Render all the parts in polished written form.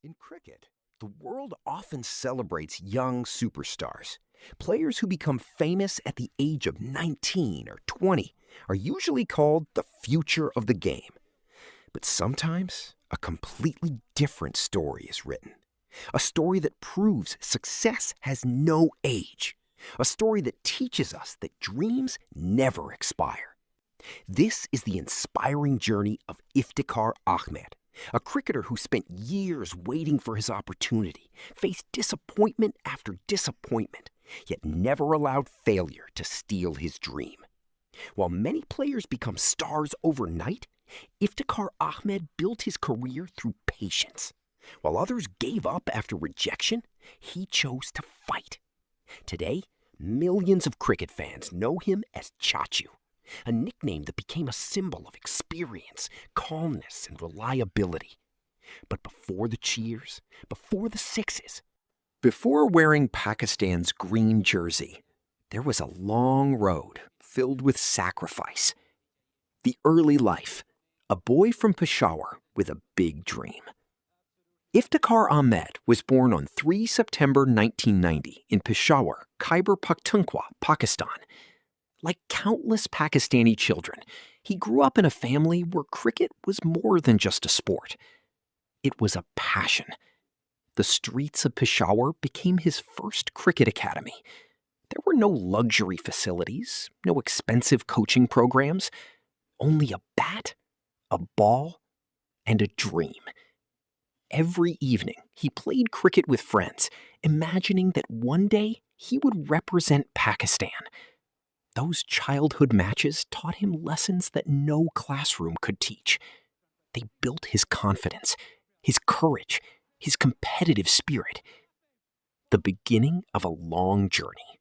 In cricket, the world often celebrates young superstars. Players who become famous at the age of 19 or 20 are usually called the future of the game. But sometimes a completely different story is written. A story that proves success has no age. A story that teaches us that dreams never expire. This is the inspiring journey of Iftikhar Ahmed, a cricketer who spent years waiting for his opportunity, faced disappointment after disappointment, yet never allowed failure to steal his dream. While many players become stars overnight, Iftikhar Ahmed built his career through patience. While others gave up after rejection, he chose to fight. Today, millions of cricket fans know him as Chachu, a nickname that became a symbol of experience, calmness, and reliability. But before the cheers, before the sixes, before wearing Pakistan's green jersey, there was a long road filled with sacrifice. The early life, a boy from Peshawar with a big dream. Iftikhar Ahmed was born on 3 September 1990 in Peshawar, Khyber Pakhtunkhwa, Pakistan. Like countless Pakistani children, he grew up in a family where cricket was more than just a sport. It was a passion. The streets of Peshawar became his first cricket academy. There were no luxury facilities, no expensive coaching programs, only a bat, a ball, and a dream. Every evening, he played cricket with friends, imagining that one day he would represent Pakistan. Those childhood matches taught him lessons that no classroom could teach. They built his confidence, his courage, his competitive spirit. The beginning of a long journey.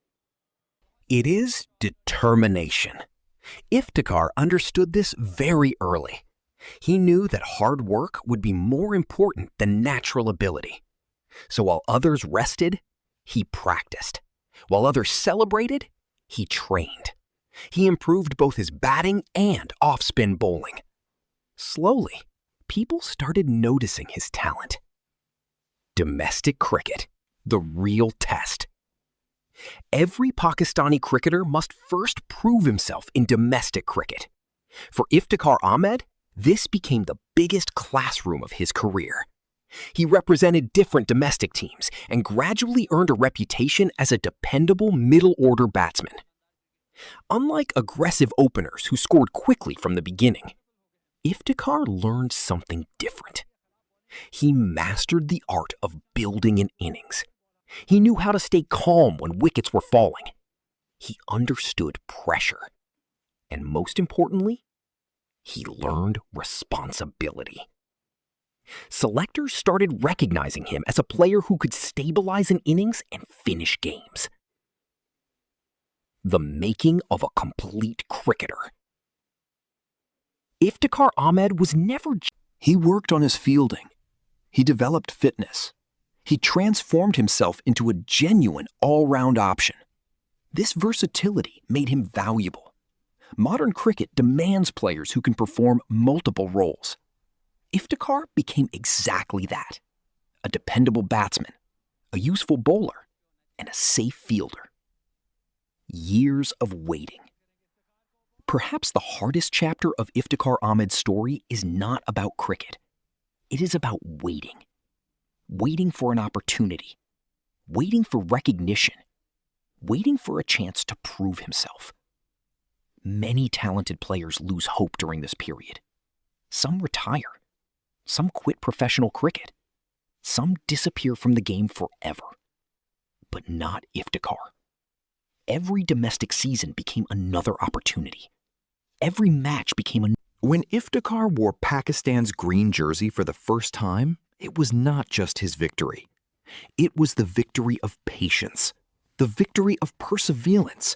It is determination. Iftikhar understood this very early. He knew that hard work would be more important than natural ability. So while others rested, he practiced. While others celebrated, he trained. He improved both his batting and off-spin bowling. Slowly, people started noticing his talent. Domestic cricket, the real test. Every Pakistani cricketer must first prove himself in domestic cricket. For Iftikhar Ahmed, this became the biggest classroom of his career. He represented different domestic teams and gradually earned a reputation as a dependable middle-order batsman. Unlike aggressive openers who scored quickly from the beginning, Iftikhar learned something different. He mastered the art of building an innings. He knew how to stay calm when wickets were falling. He understood pressure. And most importantly, he learned responsibility. Selectors started recognizing him as a player who could stabilize an innings and finish games. The making of a complete cricketer. Iftikhar Ahmed was never... He worked on his fielding. He developed fitness. He transformed himself into a genuine all-round option. This versatility made him valuable. Modern cricket demands players who can perform multiple roles. Iftikhar became exactly that: a dependable batsman, a useful bowler, and a safe fielder. Years of waiting. Perhaps the hardest chapter of Iftikhar Ahmed's story is not about cricket. It is about waiting. Waiting for an opportunity. Waiting for recognition. Waiting for a chance to prove himself. Many talented players lose hope during this period. Some retire. Some quit professional cricket. Some disappear from the game forever. But not Iftikhar. Every domestic season became another opportunity. Every match became a... When Iftikhar wore Pakistan's green jersey for the first time, it was not just his victory. It was the victory of patience, the victory of perseverance,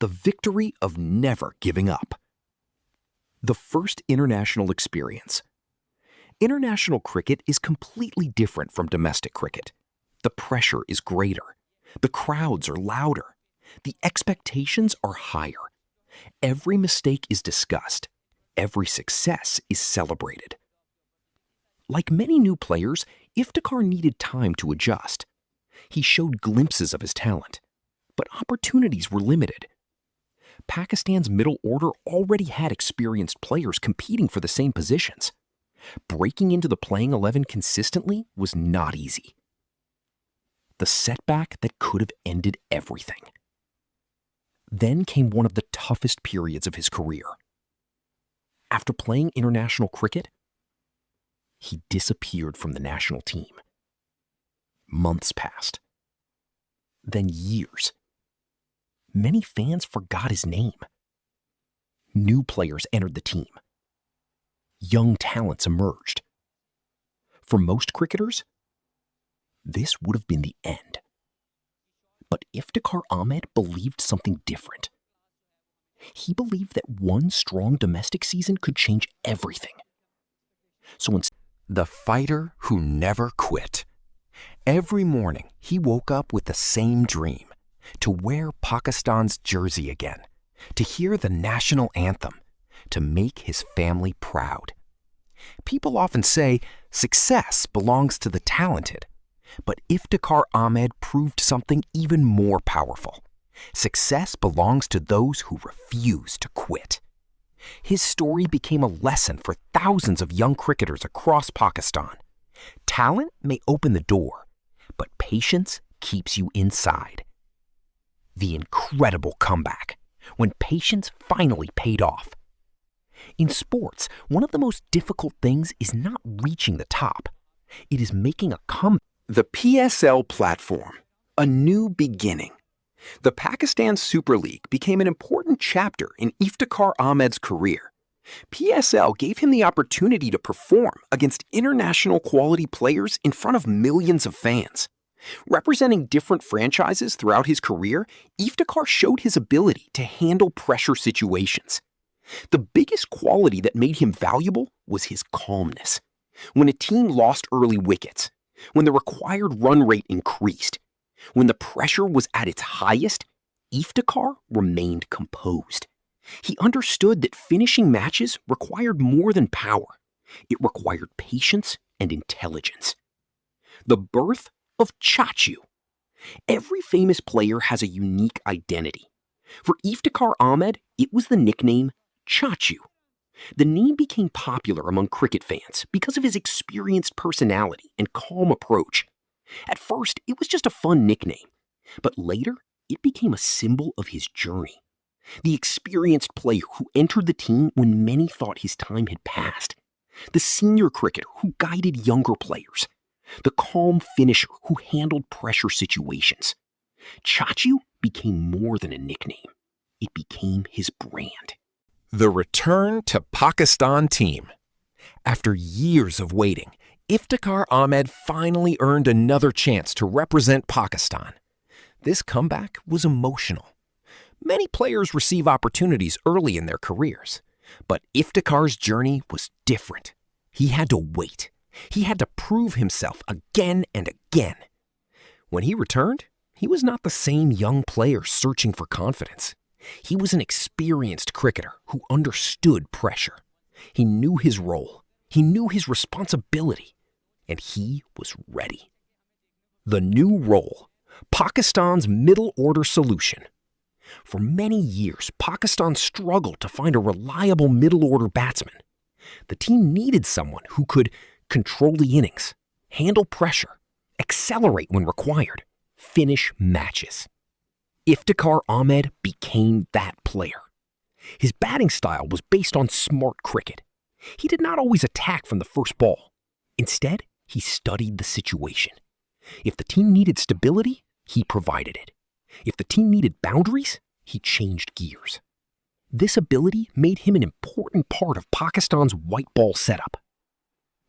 the victory of never giving up. The first international experience. International cricket is completely different from domestic cricket. The pressure is greater. The crowds are louder. The expectations are higher. Every mistake is discussed. Every success is celebrated. Like many new players, Iftikhar needed time to adjust. He showed glimpses of his talent, but opportunities were limited. Pakistan's middle order already had experienced players competing for the same positions. Breaking into the playing 11 consistently was not easy. The setback that could have ended everything. Then came one of the toughest periods of his career. After playing international cricket, he disappeared from the national team. Months passed. Then years. Many fans forgot his name. New players entered the team. Young talents emerged. For most cricketers, this would have been the end. But Iftikhar Ahmed believed something different. He believed that one strong domestic season could change everything. So the fighter who never quit. Every morning, he woke up with the same dream: to wear Pakistan's jersey again, to hear the national anthem, to make his family proud. People often say success belongs to the talented, but Iftikhar Ahmed proved something even more powerful. Success belongs to those who refuse to quit. His story became a lesson for thousands of young cricketers across Pakistan. Talent may open the door, but patience keeps you inside. The incredible comeback, when patience finally paid off. In sports, one of the most difficult things is not reaching the top. It is making a comeback. The PSL platform, a new beginning. The Pakistan Super League became an important chapter in Iftikhar Ahmed's career. PSL gave him the opportunity to perform against international quality players in front of millions of fans. Representing different franchises throughout his career, Iftikhar showed his ability to handle pressure situations. The biggest quality that made him valuable was his calmness. When a team lost early wickets, when the required run rate increased, when the pressure was at its highest, Iftikhar remained composed. He understood that finishing matches required more than power. It required patience and intelligence. The birth of Chachu. Every famous player has a unique identity. For Iftikhar Ahmed, it was the nickname Chachu. The name became popular among cricket fans because of his experienced personality and calm approach. At first, it was just a fun nickname, but later, it became a symbol of his journey. The experienced player who entered the team when many thought his time had passed. The senior cricketer who guided younger players. The calm finisher who handled pressure situations. Chachu became more than a nickname. It became his brand. The return to Pakistan team. After years of waiting, Iftikhar Ahmed finally earned another chance to represent Pakistan. This comeback was emotional. Many players receive opportunities early in their careers, but Iftikhar's journey was different. He had to wait. He had to prove himself again and again. When he returned, he was not the same young player searching for confidence. He was an experienced cricketer who understood pressure. He knew his role. He knew his responsibility. And he was ready. The new role, Pakistan's middle order solution. For many years, Pakistan struggled to find a reliable middle order batsman. The team needed someone who could control the innings, handle pressure, accelerate when required, finish matches. Iftikhar Ahmed became that player. His batting style was based on smart cricket. He did not always attack from the first ball. Instead, he studied the situation. If the team needed stability, he provided it. If the team needed boundaries, he changed gears. This ability made him an important part of Pakistan's white ball setup.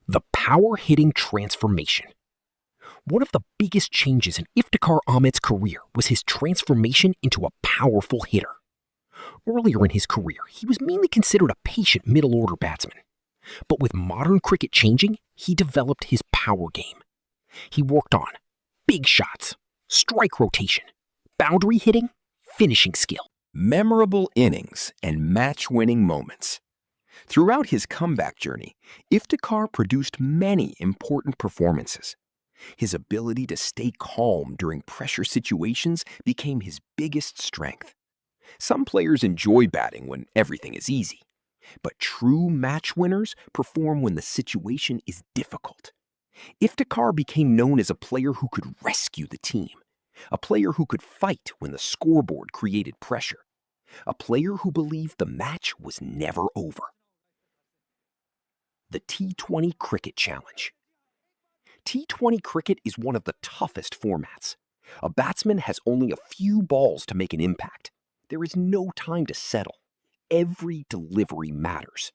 The power-hitting transformation. One of the biggest changes in Iftikhar Ahmed's career was his transformation into a powerful hitter. Earlier in his career, he was mainly considered a patient middle-order batsman. But with modern cricket changing, he developed his power game. He worked on big shots, strike rotation, boundary hitting, finishing skill. Memorable innings and match-winning moments. Throughout his comeback journey, Iftikhar produced many important performances. His ability to stay calm during pressure situations became his biggest strength. Some players enjoy batting when everything is easy, but true match winners perform when the situation is difficult. Iftikhar became known as a player who could rescue the team, a player who could fight when the scoreboard created pressure, a player who believed the match was never over. The T20 Cricket Challenge. T20 cricket is one of the toughest formats. A batsman has only a few balls to make an impact. There is no time to settle. Every delivery matters.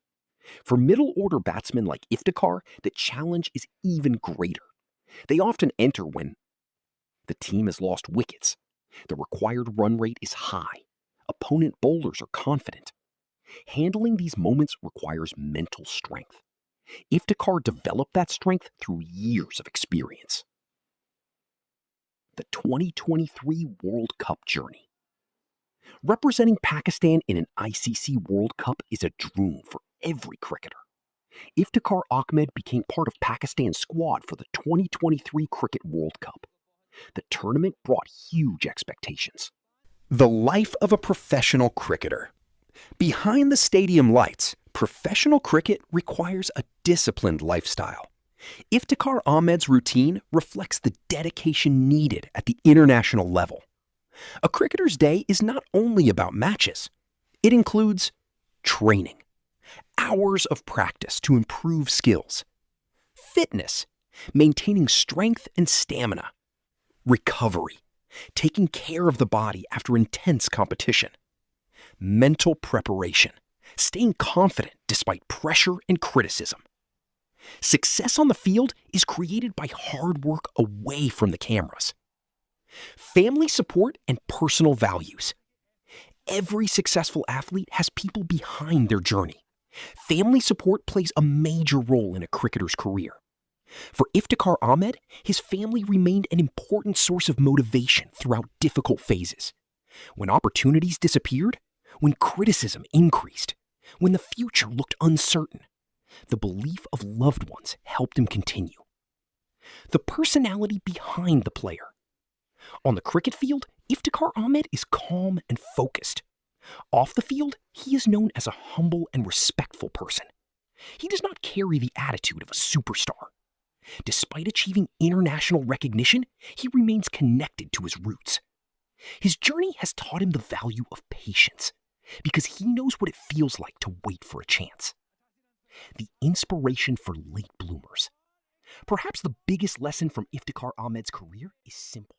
For middle-order batsmen like Iftikhar, the challenge is even greater. They often enter when the team has lost wickets, the required run rate is high, opponent bowlers are confident. Handling these moments requires mental strength. Iftikhar developed that strength through years of experience. The 2023 World Cup journey. Representing Pakistan in an ICC World Cup is a dream for every cricketer. Iftikhar Ahmed became part of Pakistan's squad for the 2023 Cricket World Cup. The tournament brought huge expectations. The life of a professional cricketer. Behind the stadium lights, professional cricket requires a disciplined lifestyle. Iftikhar Ahmed's routine reflects the dedication needed at the international level. A cricketer's day is not only about matches. It includes training, hours of practice to improve skills, fitness, maintaining strength and stamina, recovery, taking care of the body after intense competition, mental preparation, staying confident despite pressure and criticism. Success on the field is created by hard work away from the cameras. Family support and personal values. Every successful athlete has people behind their journey. Family support plays a major role in a cricketer's career. For Iftikhar Ahmed, his family remained an important source of motivation throughout difficult phases. When opportunities disappeared, when criticism increased, when the future looked uncertain, the belief of loved ones helped him continue. The personality behind the player. On the cricket field, Iftikhar Ahmed is calm and focused. Off the field, he is known as a humble and respectful person. He does not carry the attitude of a superstar. Despite achieving international recognition, he remains connected to his roots. His journey has taught him the value of patience, because he knows what it feels like to wait for a chance. The inspiration for late bloomers. Perhaps the biggest lesson from Iftikhar Ahmed's career is simple.